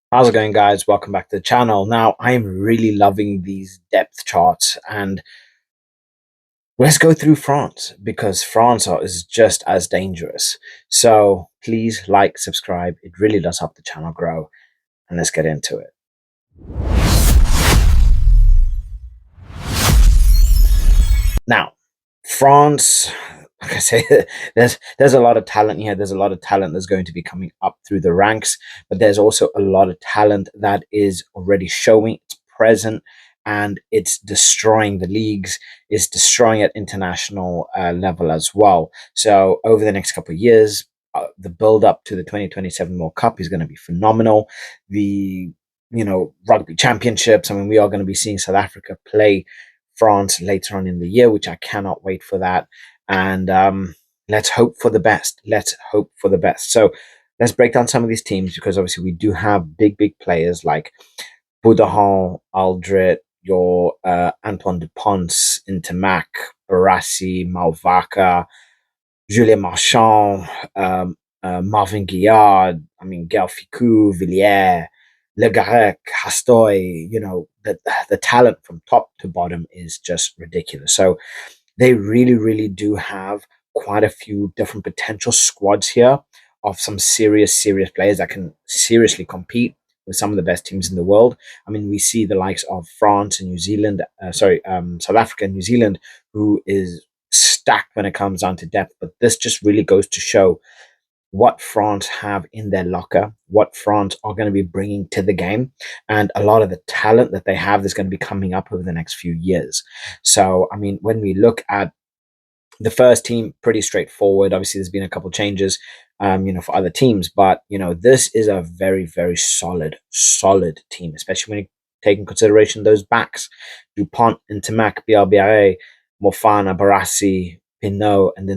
How's it going, guys? Welcome back to the channel. Now, I'm really loving these depth charts, and let's go through France because is just as dangerous. So please like, subscribe. It really does help the channel grow, and let's get into it. Now, France, like I say, there's a lot of talent here. There's a lot of talent that's going to be coming up through the ranks, but there's also a lot of talent that is already showing its present, and it's destroying the leagues, it's destroying at international level as well. So over the next couple of years, the build up to the 2027 World Cup is going to be phenomenal. The rugby championships. I mean, we are going to be seeing South Africa play France later on in the year, which I cannot wait for that. And let's hope for the best. Let's hope for the best. So let's break down some of these teams because obviously we do have big players like Boudahan, Aldrit, your Antoine Dupont, Intermac, Barassi, Malvaca, Julien Marchand, Marvin Guillard, I mean, Gael Ficou, Villiers, Le Garec, Hastoy, the talent from top to bottom is just ridiculous. So they really do have quite a few different potential squads here of some serious players that can seriously compete with some of the best teams in the world. I mean, we see the likes of France and New Zealand, South Africa and New Zealand, who is stacked when it comes down to depth. But this just really goes to show what France have in their locker, what France are going to be bringing to the game, and a lot of the talent that they have is going to be coming up over the next few years. So, I mean, when we look at the first team, pretty straightforward. Obviously, there's been a couple changes, for other teams, but this is a very solid team, especially when you take in consideration those backs: Dupont, Intermac, BRBRA, Mofana, Barassi, Pinot, and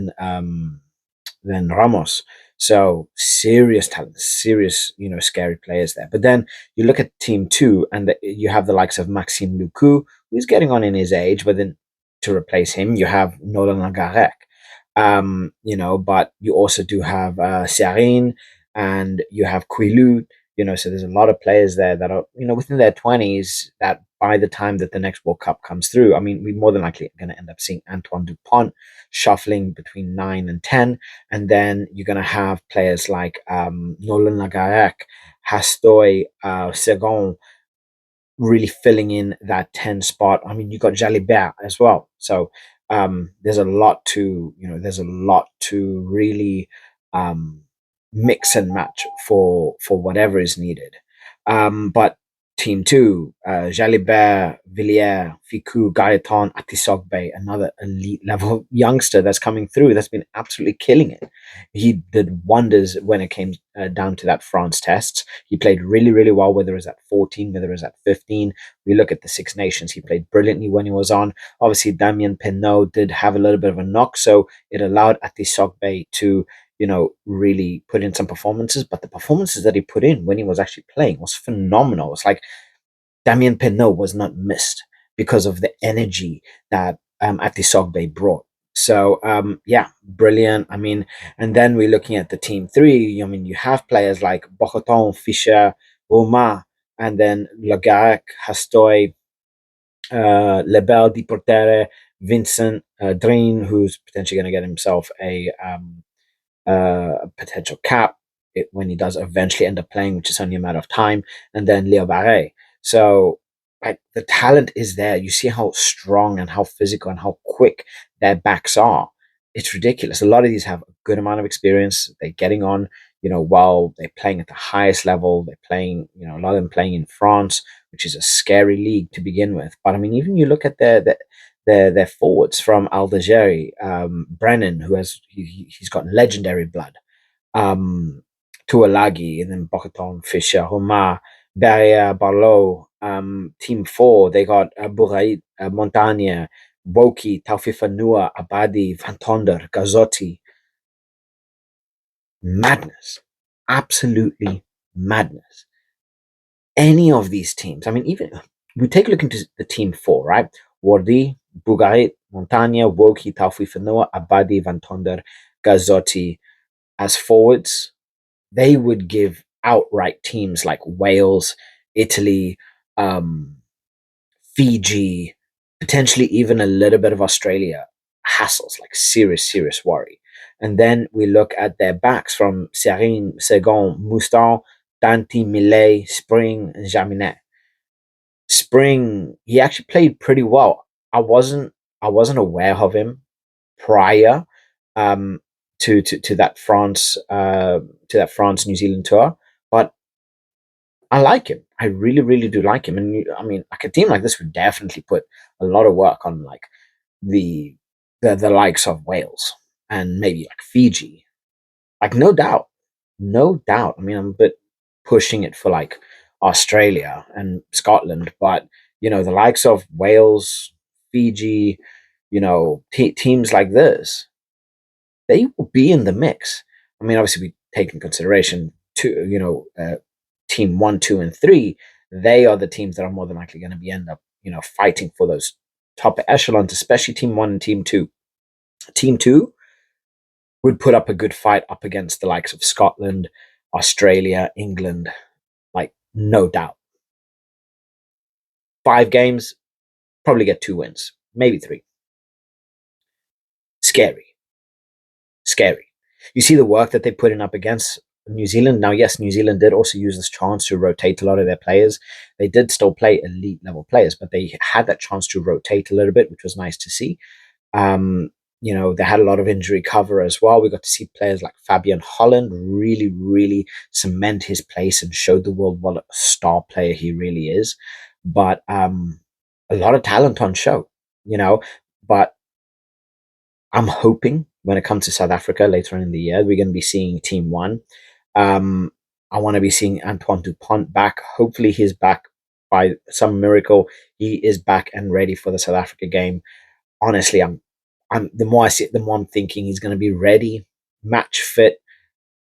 then Ramos. So serious talent, serious, scary players there. But then you look at team two, and you have the likes of Maxime Lucu, who's getting on in his age, but then to replace him, you have Nolan Lagarec. But you also do have Serine, and you have Quilu. So there's a lot of players there that are, within their 20s, that by the time that the next World Cup comes through, I mean, we more than likely are going to end up seeing Antoine Dupont shuffling between 9 and 10. And then you're going to have players like Nolan Lagarec, Hastoy, Segon, really filling in that 10 spot. I mean, you got Jalibert as well. So there's a lot to really um, mix and match for whatever is needed. But team two, Jalibert, Villiers, Ficou, Gaetan, Atisogbe, another elite level youngster that's coming through that's been absolutely killing it. He did wonders when it came down to that France test. He played really well, whether it was at 14, whether it was at 15. We look at the Six Nations. He played brilliantly when he was on. Obviously, Damien Penaud did have a little bit of a knock, so it allowed Atisogbe to really put in some performances. But the performances that he put in when he was actually playing was phenomenal. It's like Damien Penaud was not missed because of the energy that Atisogbe brought. So yeah, brilliant. I mean, and then we're looking at the team three. I mean, you have players like Bochoton, Fischer, Roma, and then Lagarec, Hastoy, Lebel, Di Portere, Vincent, Drin, who's potentially going to get himself a potential cap when he does eventually end up playing, which is only a matter of time, and then Leo Barre. So, like, the talent is there. You see how strong and how physical and how quick their backs are. It's ridiculous. A lot of these have a good amount of experience. They're getting on, while they're playing at the highest level. They're playing, a lot of them playing in France, which is a scary league to begin with. But I mean, even you look at their forwards from Algeri, Brennan, who he's got legendary blood, um, Tuolagi, and then Bocaton, Fischer, Roma, Barrier, Barlow, Team 4, they got Bouraid, Montagne, Woki, Taufifanua, Abadi, Van Tonder, Gazzotti. Madness. Absolutely madness. Any of these teams, I mean, even we take a look into the team 4, right? Wardi, Bugait, Montagne, Woki, Taufifanua, Abadi, Van Tonder, Gazzotti as forwards. They would give outright teams like Wales, Italy, um, Fiji, potentially even a little bit of Australia, hassles, like serious, serious worry. And then we look at their backs from Serine, Segon, Moustan, Danti, Millet, Spring, and Jaminet. Spring, he actually played pretty well. I wasn't I wasn't aware of him prior um to that France New Zealand tour, but I like him. I really, really do like him. And I mean, like a team like this would definitely put a lot of work on like the the likes of Wales and maybe like Fiji. Like no doubt, no doubt. I mean, I'm a bit pushing it for like Australia and Scotland, but the likes of Wales, Fiji, teams like this, they will be in the mix. I mean, obviously, we take in consideration team one, two, and three. They are the teams that are more than likely going to be end up, fighting for those top echelons, especially team one and team two. Team two would put up a good fight up against the likes of Scotland, Australia, England, like no doubt. 5 games, probably get 2 wins, maybe three. Scary, scary. You see the work that they put in up against New Zealand. Now, yes, New Zealand did also use this chance to rotate a lot of their players. They did still play elite level players, but they had that chance to rotate a little bit, which was nice to see. Um, they had a lot of injury cover as well. We got to see players like Fabian Holland really, really cement his place and showed the world what a star player he really is. But a lot of talent on show, you know. But I'm hoping when it comes to South Africa later on in the year, we're going to be seeing Team One. Um, I want to be seeing Antoine Dupont back. Hopefully, he's back by some miracle. He is back and ready for the South Africa game. Honestly, I'm the more I see it, the more I'm thinking he's going to be ready, match fit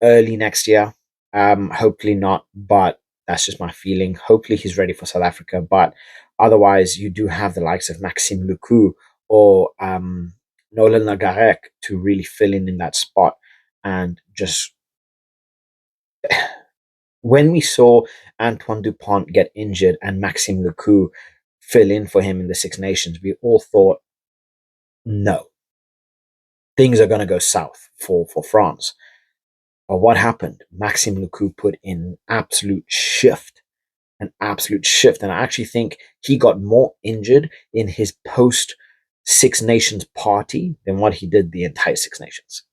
early next year. Hopefully not, but that's just my feeling. Hopefully he's ready for South Africa, but otherwise you do have the likes of Maxime Luku or Nolan Nagarek to really fill in that spot. And just when we saw Antoine Dupont get injured and Maxime Luku fill in for him in the Six Nations, we all thought, no, things are going to go south for France. But what happened? Maxime Luku put in an absolute shift. And I actually think he got more injured in his post Six Nations party than what he did the entire Six Nations.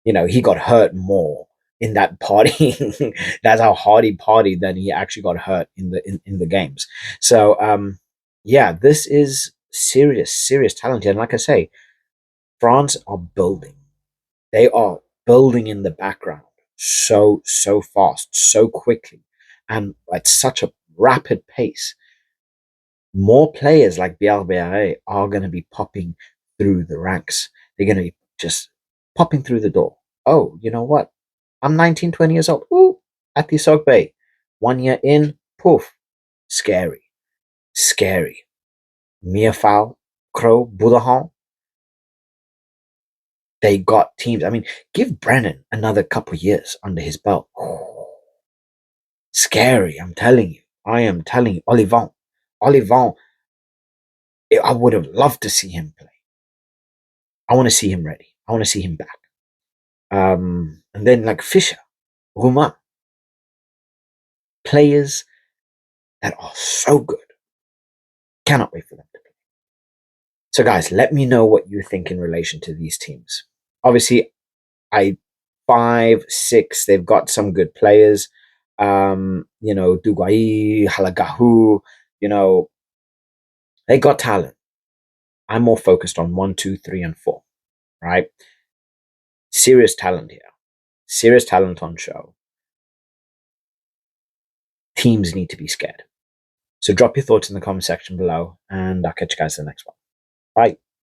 He got hurt more in that party. That's how hard he partied than he actually got hurt in the games. So yeah, this is serious, serious talent here. And like I say, France are building. They are building in the background so fast, so quickly, and at such a rapid pace. More players like Biarre are going to be popping through the ranks. They're going to be just popping through the door. Oh, you know what? I'm 19, 20 years old. Ooh, at the Bay. 1 year in, poof. Scary. Scary. Miafal, Crow, Budahan, they got teams. I mean, give Brennan another couple years under his belt. Scary, I'm telling you. I am telling you. Olivon, I would have loved to see him play. I want to see him ready. I want to see him back. And then like Fisher, Roumain, players that are so good. Cannot wait for them to play. So, guys, let me know what you think in relation to these teams. Obviously, I 5, 6, they've got some good players. Duguay, Halagahu, they got talent. I'm more focused on 1, 2, 3, and 4, right? Serious talent here. Serious talent on show. Teams need to be scared. So drop your thoughts in the comment section below, and I'll catch you guys in the next one. Bye.